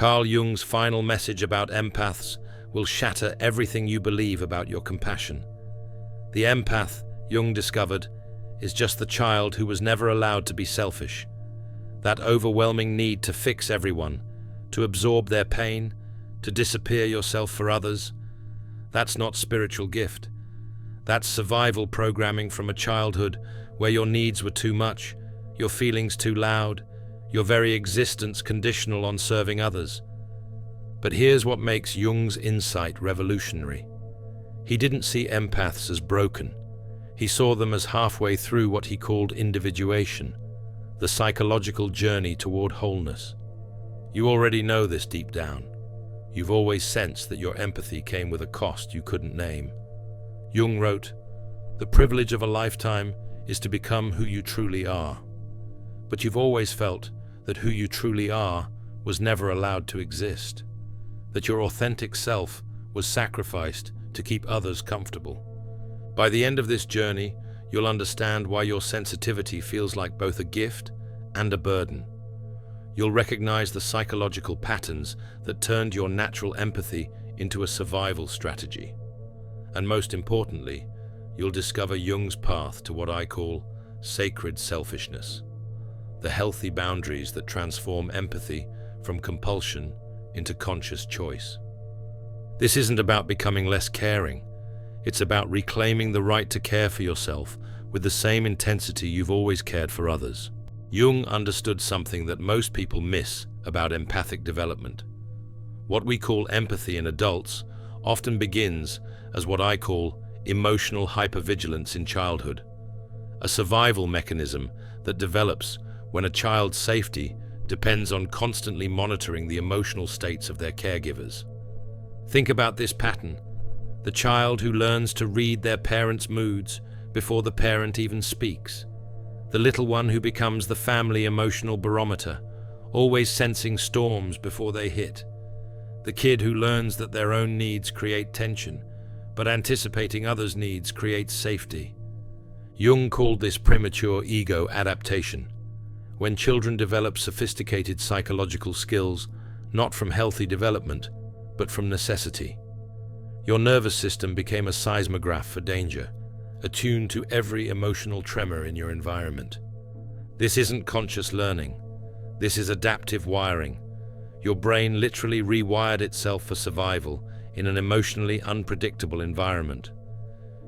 Carl Jung's final message about empaths will shatter everything you believe about your compassion. The empath, Jung discovered, is just the child who was never allowed to be selfish. That overwhelming need to fix everyone, to absorb their pain, to disappear yourself for others, that's not spiritual gift. That's survival programming from a childhood where your needs were too much, your feelings too loud, your very existence conditional on serving others. But here's what makes Jung's insight revolutionary. He didn't see empaths as broken. He saw them as halfway through what he called individuation, the psychological journey toward wholeness. You already know this deep down. You've always sensed that your empathy came with a cost you couldn't name. Jung wrote, "The privilege of a lifetime is to become who you truly are." But you've always felt that who you truly are was never allowed to exist, that your authentic self was sacrificed to keep others comfortable. By the end of this journey, you'll understand why your sensitivity feels like both a gift and a burden. You'll recognize the psychological patterns that turned your natural empathy into a survival strategy. And most importantly, you'll discover Jung's path to what I call sacred selfishness, the healthy boundaries that transform empathy from compulsion into conscious choice. This isn't about becoming less caring. It's about reclaiming the right to care for yourself with the same intensity you've always cared for others. Jung understood something that most people miss about empathic development. What we call empathy in adults often begins as what I call emotional hypervigilance in childhood, a survival mechanism that develops when a child's safety depends on constantly monitoring the emotional states of their caregivers. Think about this pattern: the child who learns to read their parents' moods before the parent even speaks, the little one who becomes the family emotional barometer, always sensing storms before they hit, the kid who learns that their own needs create tension, but anticipating others' needs creates safety. Jung called this premature ego adaptation, when children develop sophisticated psychological skills, not from healthy development, but from necessity. Your nervous system became a seismograph for danger, attuned to every emotional tremor in your environment. This isn't conscious learning. This is adaptive wiring. Your brain literally rewired itself for survival in an emotionally unpredictable environment.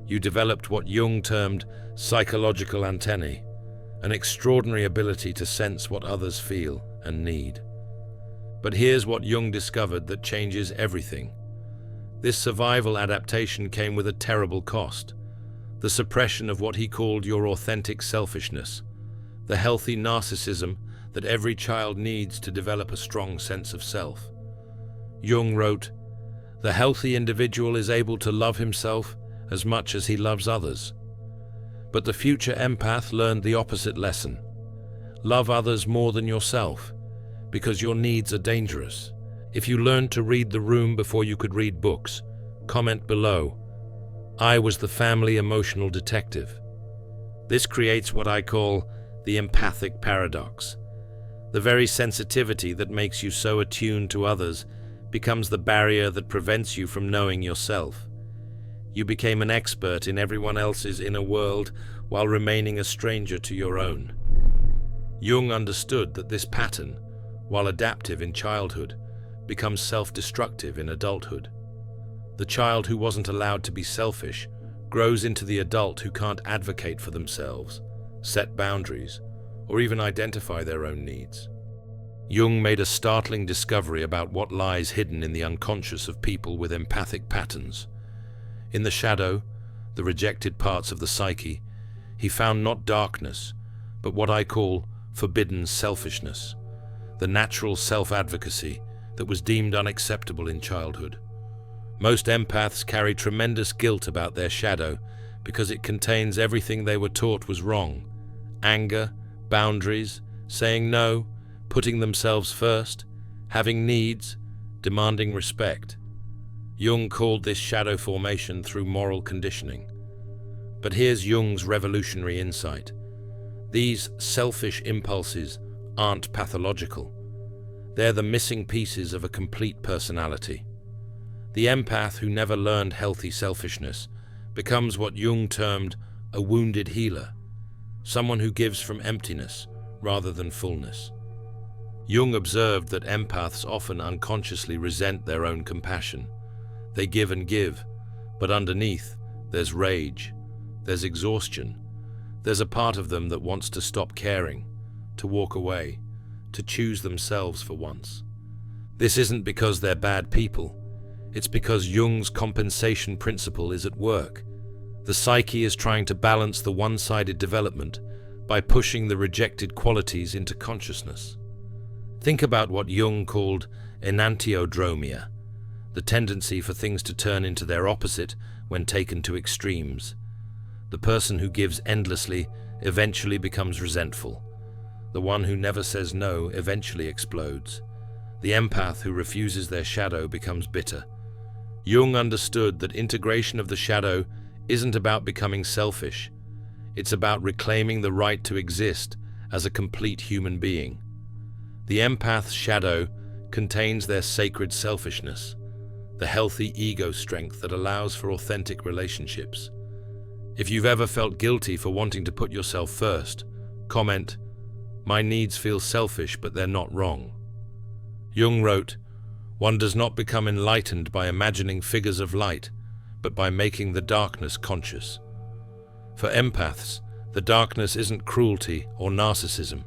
You developed what Jung termed psychological antennae, an extraordinary ability to sense what others feel and need. But here's what Jung discovered that changes everything. This survival adaptation came with a terrible cost: the suppression of what he called your authentic selfishness, the healthy narcissism that every child needs to develop a strong sense of self. Jung wrote, "The healthy individual is able to love himself as much as he loves others." But the future empath learned the opposite lesson: love others more than yourself, because your needs are dangerous. If you learned to read the room before you could read books, comment below, "I was the family emotional detective." This creates what I call the empathic paradox. The very sensitivity that makes you so attuned to others becomes the barrier that prevents you from knowing yourself. You became an expert in everyone else's inner world while remaining a stranger to your own. Jung understood that this pattern, while adaptive in childhood, becomes self-destructive in adulthood. The child who wasn't allowed to be selfish grows into the adult who can't advocate for themselves, set boundaries, or even identify their own needs. Jung made a startling discovery about what lies hidden in the unconscious of people with empathic patterns. In the shadow, the rejected parts of the psyche, he found not darkness, but what I call forbidden selfishness, the natural self-advocacy that was deemed unacceptable in childhood. Most empaths carry tremendous guilt about their shadow because it contains everything they were taught was wrong: anger, boundaries, saying no, putting themselves first, having needs, demanding respect. Jung called this shadow formation through moral conditioning. But here's Jung's revolutionary insight: these selfish impulses aren't pathological. They're the missing pieces of a complete personality. The empath who never learned healthy selfishness becomes what Jung termed a wounded healer, someone who gives from emptiness rather than fullness. Jung observed that empaths often unconsciously resent their own compassion. They give and give, but underneath, there's rage, there's exhaustion, there's a part of them that wants to stop caring, to walk away, to choose themselves for once. This isn't because they're bad people. It's because Jung's compensation principle is at work. The psyche is trying to balance the one-sided development by pushing the rejected qualities into consciousness. Think about what Jung called enantiodromia, the tendency for things to turn into their opposite when taken to extremes. The person who gives endlessly eventually becomes resentful. The one who never says no eventually explodes. The empath who refuses their shadow becomes bitter. Jung understood that integration of the shadow isn't about becoming selfish. It's about reclaiming the right to exist as a complete human being. The empath's shadow contains their sacred selfishness, the healthy ego strength that allows for authentic relationships. If you've ever felt guilty for wanting to put yourself first, comment, "My needs feel selfish, but they're not wrong." Jung wrote, "One does not become enlightened by imagining figures of light, but by making the darkness conscious." For empaths, the darkness isn't cruelty or narcissism.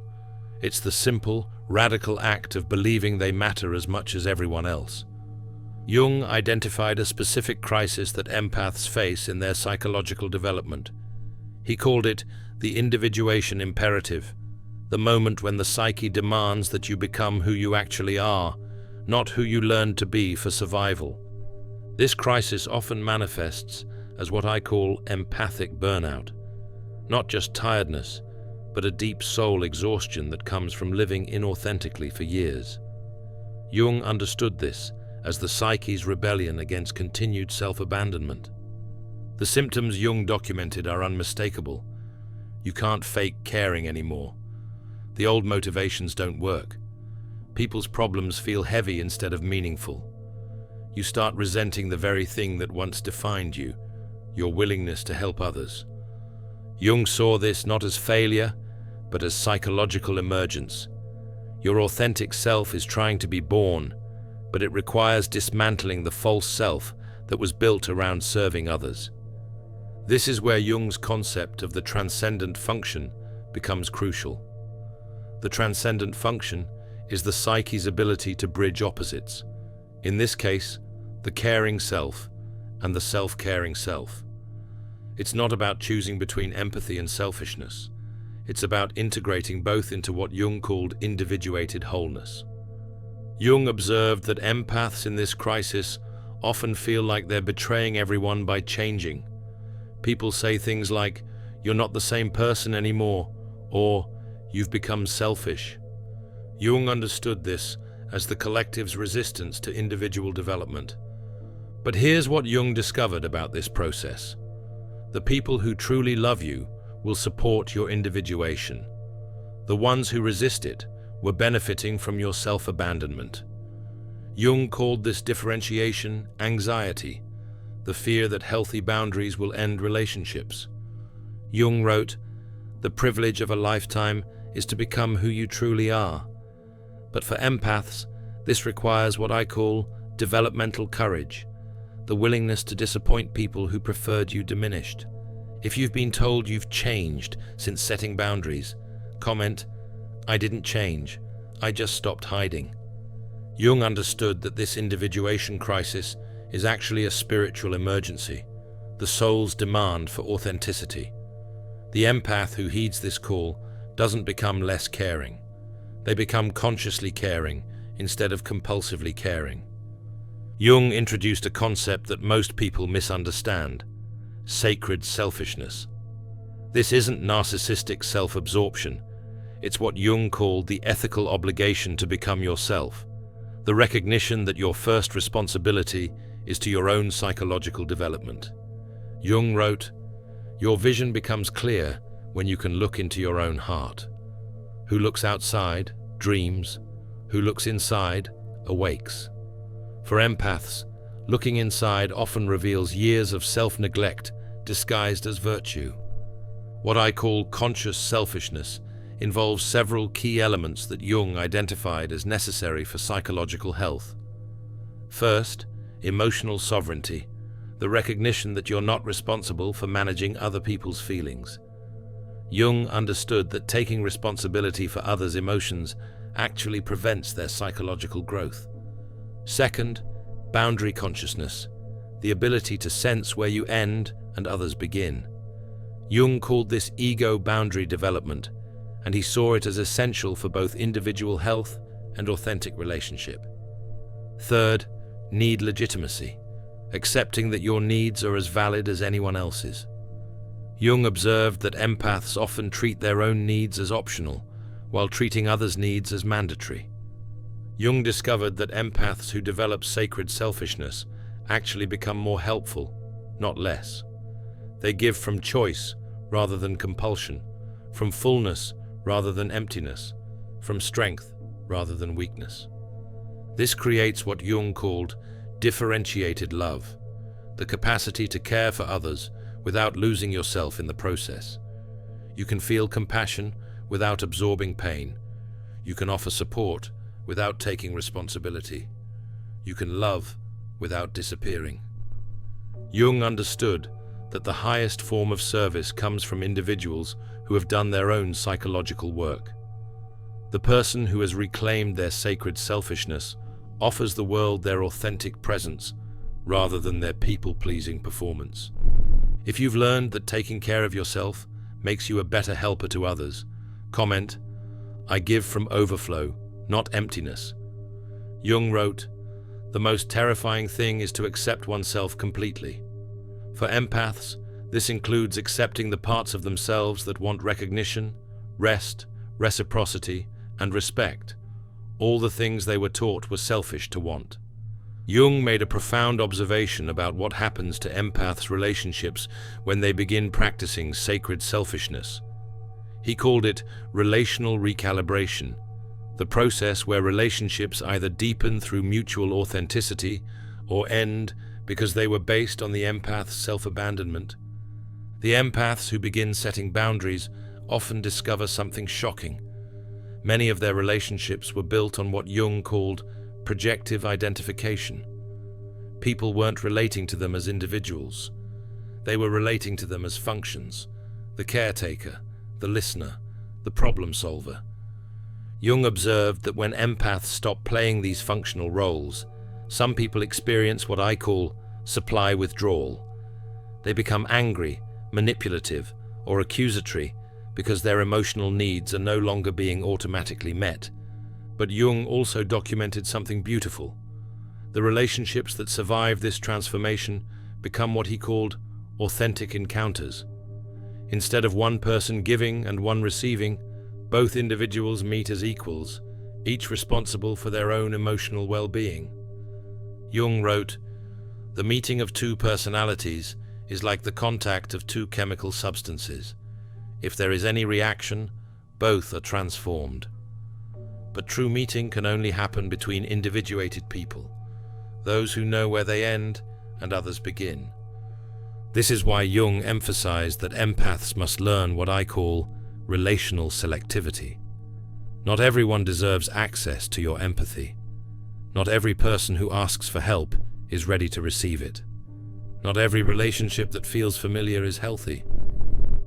It's the simple, radical act of believing they matter as much as everyone else. Jung identified a specific crisis that empaths face in their psychological development. He called it the individuation imperative, the moment when the psyche demands that you become who you actually are, not who you learned to be for survival. This crisis often manifests as what I call empathic burnout. Not just tiredness, but a deep soul exhaustion that comes from living inauthentically for years. Jung understood this as the psyche's rebellion against continued self-abandonment. The symptoms Jung documented are unmistakable. You can't fake caring anymore. The old motivations don't work. People's problems feel heavy instead of meaningful. You start resenting the very thing that once defined you, your willingness to help others. Jung saw this not as failure, but as psychological emergence. Your authentic self is trying to be born, but it requires dismantling the false self that was built around serving others. This is where Jung's concept of the transcendent function becomes crucial. The transcendent function is the psyche's ability to bridge opposites. In this case, the caring self and the self-caring self. It's not about choosing between empathy and selfishness. It's about integrating both into what Jung called individuated wholeness. Jung observed that empaths in this crisis often feel like they're betraying everyone by changing. People say things like, "You're not the same person anymore," or "You've become selfish." Jung understood this as the collective's resistance to individual development. But here's what Jung discovered about this process. The people who truly love you will support your individuation. The ones who resist it were benefiting from your self-abandonment. Jung called this differentiation anxiety, the fear that healthy boundaries will end relationships. Jung wrote, "The privilege of a lifetime is to become who you truly are." But for empaths, this requires what I call developmental courage, the willingness to disappoint people who preferred you diminished. If you've been told you've changed since setting boundaries, comment, "I didn't change, I just stopped hiding." Jung understood that this individuation crisis is actually a spiritual emergency, the soul's demand for authenticity. The empath who heeds this call doesn't become less caring. They become consciously caring instead of compulsively caring. Jung introduced a concept that most people misunderstand: sacred selfishness. This isn't narcissistic self-absorption. It's what Jung called the ethical obligation to become yourself, the recognition that your first responsibility is to your own psychological development. Jung wrote, "Your vision becomes clear when you can look into your own heart. Who looks outside, dreams. who looks inside awakes. For empaths, looking inside often reveals years of self-neglect disguised as virtue. What I call conscious selfishness involves several key elements that Jung identified as necessary for psychological health. First, emotional sovereignty, the recognition that you're not responsible for managing other people's feelings. Jung understood that taking responsibility for others' emotions actually prevents their psychological growth. Second, boundary consciousness, the ability to sense where you end and others begin. Jung called this ego boundary development, and he saw it as essential for both individual health and authentic relationship. Third, need legitimacy, accepting that your needs are as valid as anyone else's. Jung observed that empaths often treat their own needs as optional, while treating others' needs as mandatory. Jung discovered that empaths who develop sacred selfishness actually become more helpful, not less. They give from choice rather than compulsion, from fullness rather than emptiness, from strength rather than weakness. This creates what Jung called differentiated love, the capacity to care for others without losing yourself in the process. You can feel compassion without absorbing pain. You can offer support without taking responsibility. You can love without disappearing. Jung understood that the highest form of service comes from individuals who have done their own psychological work. The person who has reclaimed their sacred selfishness offers the world their authentic presence rather than their people-pleasing performance. If you've learned that taking care of yourself makes you a better helper to others, comment, "I give from overflow, not emptiness." Jung wrote, "The most terrifying thing is to accept oneself completely." For empaths, this includes accepting the parts of themselves that want recognition, rest, reciprocity, and respect, all the things they were taught were selfish to want. Jung made a profound observation about what happens to empaths' relationships when they begin practicing sacred selfishness. He called it relational recalibration, the process where relationships either deepen through mutual authenticity or end because they were based on the empath's self-abandonment. The empaths who begin setting boundaries often discover something shocking. Many of their relationships were built on what Jung called projective identification. People weren't relating to them as individuals. They were relating to them as functions, the caretaker, the listener, the problem solver. Jung observed that when empaths stop playing these functional roles, some people experience what I call supply withdrawal. They become angry, manipulative, or accusatory because their emotional needs are no longer being automatically met. But Jung also documented something beautiful. The relationships that survive this transformation become what he called authentic encounters. Instead of one person giving and one receiving, both individuals meet as equals, each responsible for their own emotional well-being. Jung wrote, "The meeting of two personalities is like the contact of two chemical substances. If there is any reaction, both are transformed. But true meeting can only happen between individuated people, those who know where they end and others begin." This is why Jung emphasized that empaths must learn what I call relational selectivity. Not everyone deserves access to your empathy. Not every person who asks for help is ready to receive it. Not every relationship that feels familiar is healthy.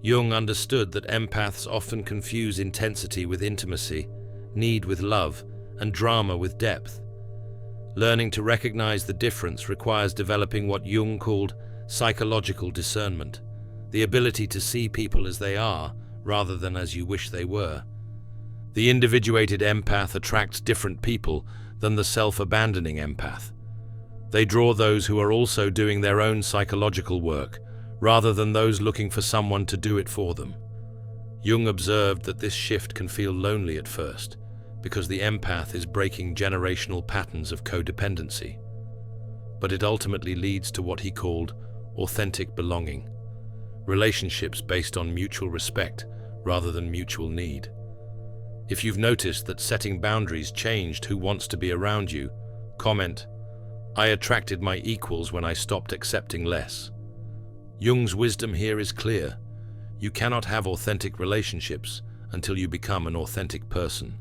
Jung understood that empaths often confuse intensity with intimacy, need with love, and drama with depth. Learning to recognize the difference requires developing what Jung called psychological discernment, the ability to see people as they are rather than as you wish they were. The individuated empath attracts different people than the self-abandoning empath. They draw those who are also doing their own psychological work, rather than those looking for someone to do it for them. Jung observed that this shift can feel lonely at first, because the empath is breaking generational patterns of codependency. But it ultimately leads to what he called authentic belonging, relationships based on mutual respect rather than mutual need. If you've noticed that setting boundaries changed who wants to be around you, comment, "I attracted my equals when I stopped accepting less." Jung's wisdom here is clear. You cannot have authentic relationships until you become an authentic person.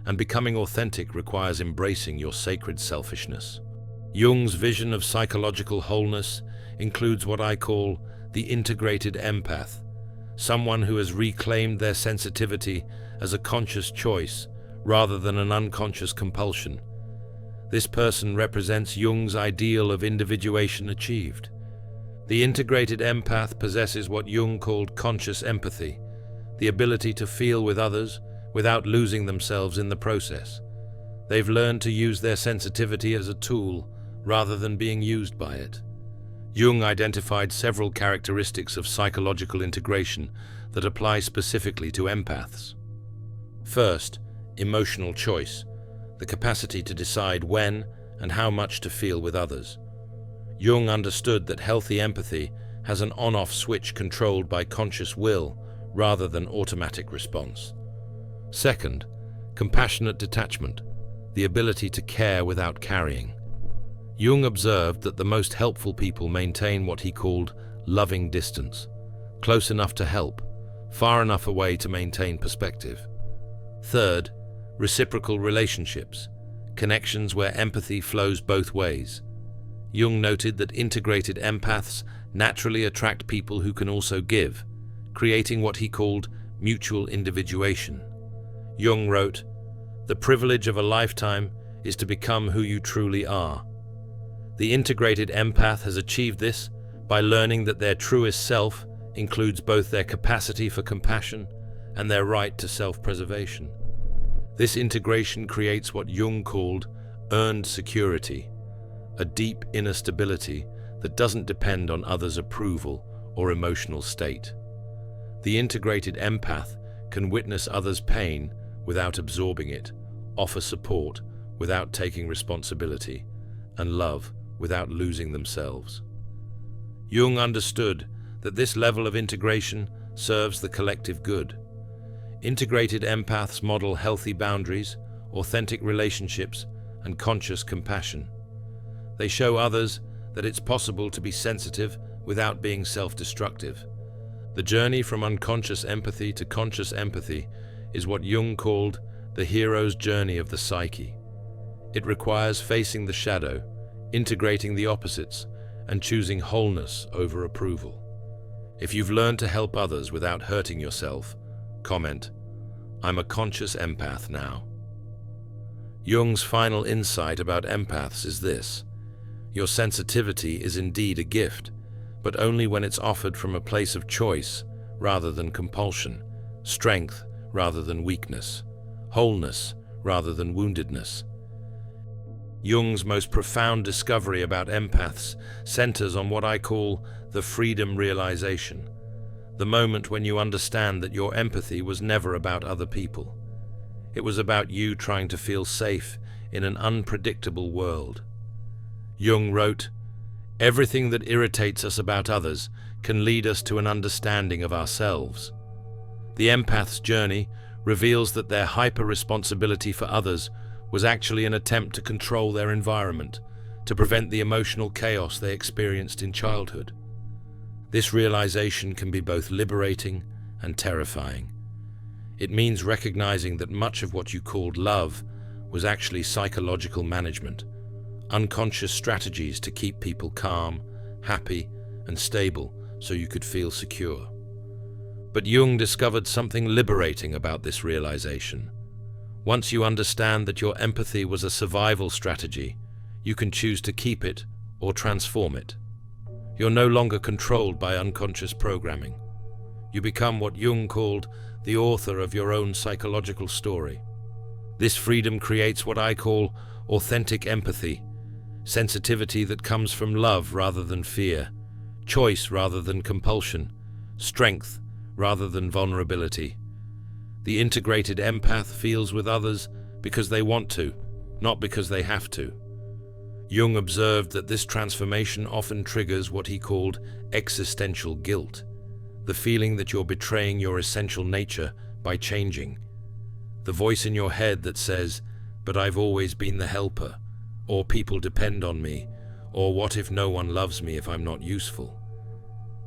And becoming authentic requires embracing your sacred selfishness. Jung's vision of psychological wholeness includes what I call the integrated empath, someone who has reclaimed their sensitivity as a conscious choice rather than an unconscious compulsion. This person represents Jung's ideal of individuation achieved. The integrated empath possesses what Jung called conscious empathy, the ability to feel with others without losing themselves in the process. They've learned to use their sensitivity as a tool rather than being used by it. Jung identified several characteristics of psychological integration that apply specifically to empaths. First, emotional choice, the capacity to decide when and how much to feel with others. Jung understood that healthy empathy has an on-off switch controlled by conscious will rather than automatic response. Second, compassionate detachment, the ability to care without carrying. Jung observed that the most helpful people maintain what he called loving distance, close enough to help, far enough away to maintain perspective. Third, reciprocal relationships, connections where empathy flows both ways. Jung noted that integrated empaths naturally attract people who can also give, creating what he called mutual individuation. Jung wrote, "The privilege of a lifetime is to become who you truly are." The integrated empath has achieved this by learning that their truest self includes both their capacity for compassion and their right to self-preservation. This integration creates what Jung called earned security, a deep inner stability that doesn't depend on others' approval or emotional state. The integrated empath can witness others' pain without absorbing it, offer support without taking responsibility, and love without losing themselves. Jung understood that this level of integration serves the collective good. Integrated empaths model healthy boundaries, authentic relationships, and conscious compassion. They show others that it's possible to be sensitive without being self-destructive. The journey from unconscious empathy to conscious empathy is what Jung called the hero's journey of the psyche. It requires facing the shadow, integrating the opposites, and choosing wholeness over approval. If you've learned to help others without hurting yourself, comment, "I'm a conscious empath now." Jung's final insight about empaths is this: your sensitivity is indeed a gift, but only when it's offered from a place of choice rather than compulsion, strength rather than weakness, wholeness rather than woundedness. Jung's most profound discovery about empaths centers on what I call the freedom realization, the moment when you understand that your empathy was never about other people. It was about you trying to feel safe in an unpredictable world. Jung wrote, "Everything that irritates us about others can lead us to an understanding of ourselves." The empath's journey reveals that their hyper-responsibility for others was actually an attempt to control their environment, to prevent the emotional chaos they experienced in childhood. This realization can be both liberating and terrifying. It means recognizing that much of what you called love was actually psychological management, unconscious strategies to keep people calm, happy, and stable so you could feel secure. But Jung discovered something liberating about this realization. Once you understand that your empathy was a survival strategy, you can choose to keep it or transform it. You're no longer controlled by unconscious programming. You become what Jung called the author of your own psychological story. This freedom creates what I call authentic empathy, sensitivity that comes from love rather than fear, choice rather than compulsion, strength rather than vulnerability. The integrated empath feels with others because they want to, not because they have to. Jung observed that this transformation often triggers what he called existential guilt, the feeling that you're betraying your essential nature by changing. the voice in your head that says, "But I've always been the helper," or "People depend on me," or "What if no one loves me if I'm not useful?"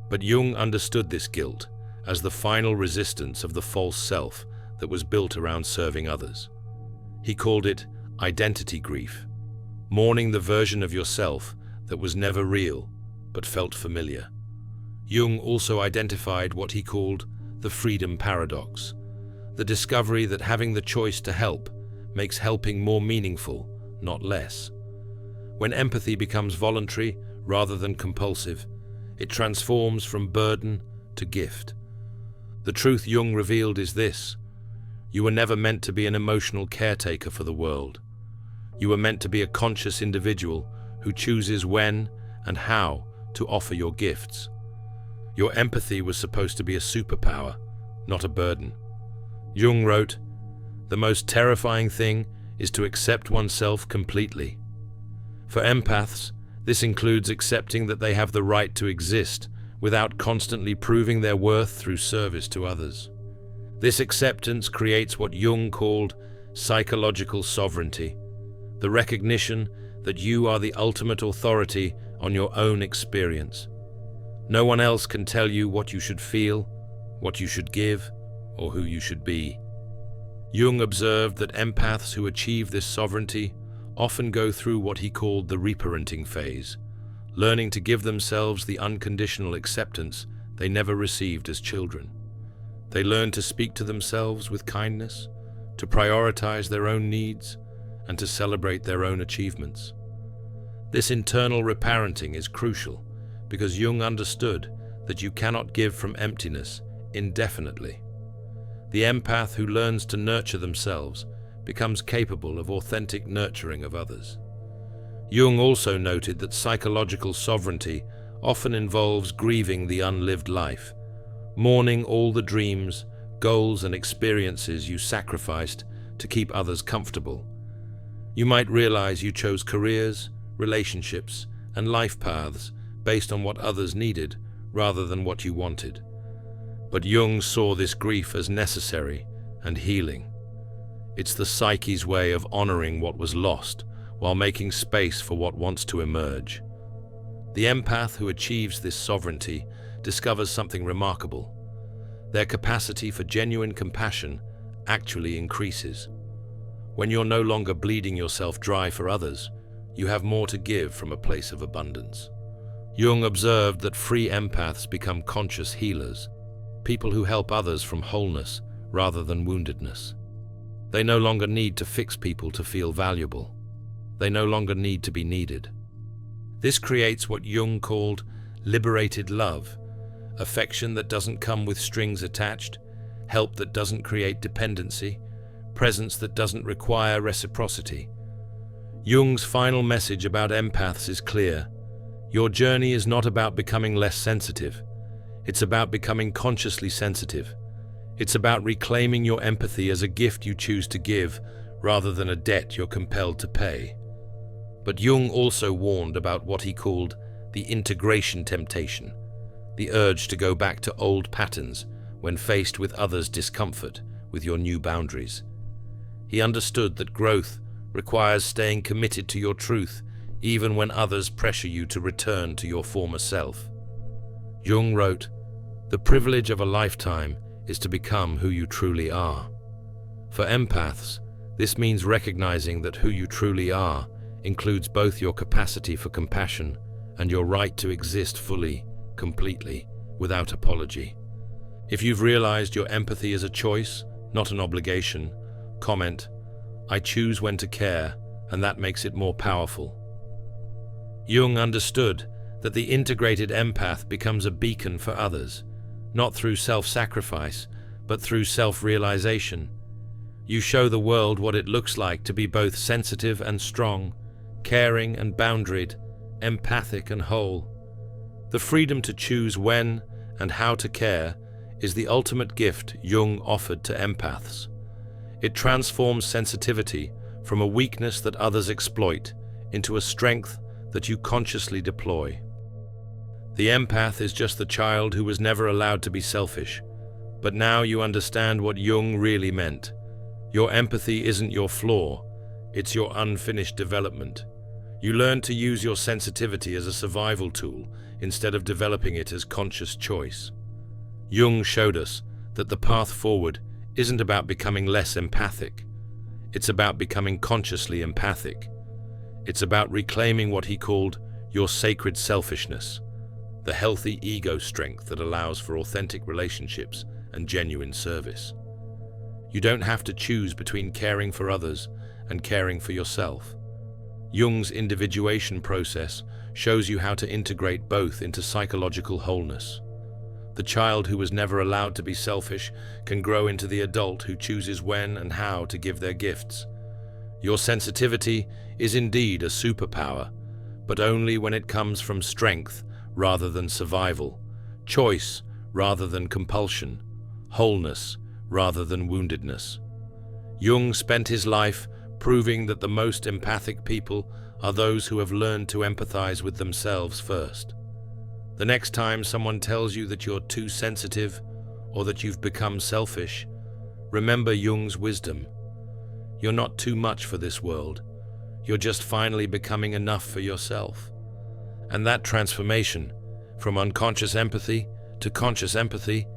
But Jung understood this guilt as the final resistance of the false self that was built around serving others. He called it identity grief, mourning the version of yourself that was never real but felt familiar. Jung also identified what he called the freedom paradox, the discovery that having the choice to help makes helping more meaningful, not less. When empathy becomes voluntary rather than compulsive, it transforms from burden to gift. The truth Jung revealed is this: you were never meant to be an emotional caretaker for the world. You were meant to be a conscious individual who chooses when and how to offer your gifts. Your empathy was supposed to be a superpower, not a burden. Jung wrote, "The most terrifying thing is to accept oneself completely." For empaths, this includes accepting that they have the right to exist without constantly proving their worth through service to others. This acceptance creates what Jung called psychological sovereignty, the recognition that you are the ultimate authority on your own experience. No one else can tell you what you should feel, what you should give, or who you should be. Jung observed that empaths who achieve this sovereignty often go through what he called the reparenting phase, learning to give themselves the unconditional acceptance they never received as children. They learn to speak to themselves with kindness, to prioritize their own needs, and to celebrate their own achievements. This internal reparenting is crucial because Jung understood that you cannot give from emptiness indefinitely. The empath who learns to nurture themselves becomes capable of authentic nurturing of others. Jung also noted that psychological sovereignty often involves grieving the unlived life, mourning all the dreams, goals, and experiences you sacrificed to keep others comfortable. You might realize you chose careers, relationships, and life paths based on what others needed rather than what you wanted. But Jung saw this grief as necessary and healing. It's the psyche's way of honoring what was lost while making space for what wants to emerge. The empath who achieves this sovereignty discovers something remarkable. Their capacity for genuine compassion actually increases. When you're no longer bleeding yourself dry for others, you have more to give from a place of abundance. Jung observed that free empaths become conscious healers, people who help others from wholeness rather than woundedness. They no longer need to fix people to feel valuable. They no longer need to be needed. This creates what Jung called liberated love, affection that doesn't come with strings attached, help that doesn't create dependency, presence that doesn't require reciprocity. Jung's final message about empaths is clear. Your journey is not about becoming less sensitive. It's about becoming consciously sensitive. It's about reclaiming your empathy as a gift you choose to give rather than a debt you're compelled to pay. But Jung also warned about what he called the integration temptation, the urge to go back to old patterns when faced with others' discomfort with your new boundaries. He understood that growth requires staying committed to your truth even when others pressure you to return to your former self. Jung wrote, "The privilege of a lifetime is to become who you truly are." For empaths, this means recognizing that who you truly are includes both your capacity for compassion and your right to exist fully, completely, without apology. If you've realized your empathy is a choice, not an obligation, comment, "I choose when to care," and that makes it more powerful. Jung understood that the integrated empath becomes a beacon for others, not through self-sacrifice, but through self-realization. You show the world what it looks like to be both sensitive and strong, caring and boundaried, empathic and whole. The freedom to choose when and how to care is the ultimate gift Jung offered to empaths. It transforms sensitivity from a weakness that others exploit into a strength that you consciously deploy. The empath is just the child who was never allowed to be selfish, but now you understand what Jung really meant. Your empathy isn't your flaw, it's your unfinished development. You learn to use your sensitivity as a survival tool instead of developing it as conscious choice. Jung showed us that the path forward isn't about becoming less empathic. It's about becoming consciously empathic. It's about reclaiming what he called your sacred selfishness, the healthy ego strength that allows for authentic relationships and genuine service. You don't have to choose between caring for others and caring for yourself. Jung's individuation process shows you how to integrate both into psychological wholeness. The child who was never allowed to be selfish can grow into the adult who chooses when and how to give their gifts. Your sensitivity is indeed a superpower, but only when it comes from strength rather than survival, choice rather than compulsion, wholeness rather than woundedness. Jung spent his life proving that the most empathic people are those who have learned to empathize with themselves first. The next time someone tells you that you're too sensitive or that you've become selfish, remember Jung's wisdom. You're not too much for this world. You're just finally becoming enough for yourself. And that transformation, from unconscious empathy to conscious empathy,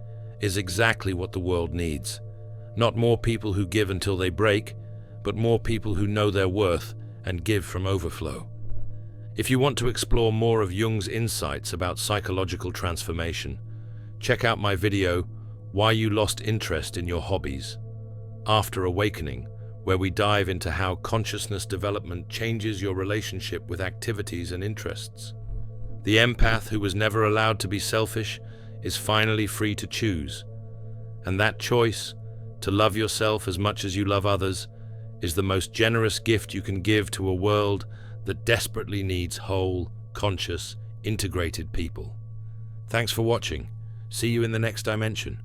is exactly what the world needs. Not more people who give until they break, but more people who know their worth and give from overflow. If you want to explore more of Jung's insights about psychological transformation, check out my video, Why You Lost Interest in Your Hobbies, After Awakening, where we dive into how consciousness development changes your relationship with activities and interests. The empath who was never allowed to be selfish is finally free to choose. And that choice, to love yourself as much as you love others, is the most generous gift you can give to a world that desperately needs whole, conscious, integrated people. Thanks for watching. See you in the next dimension.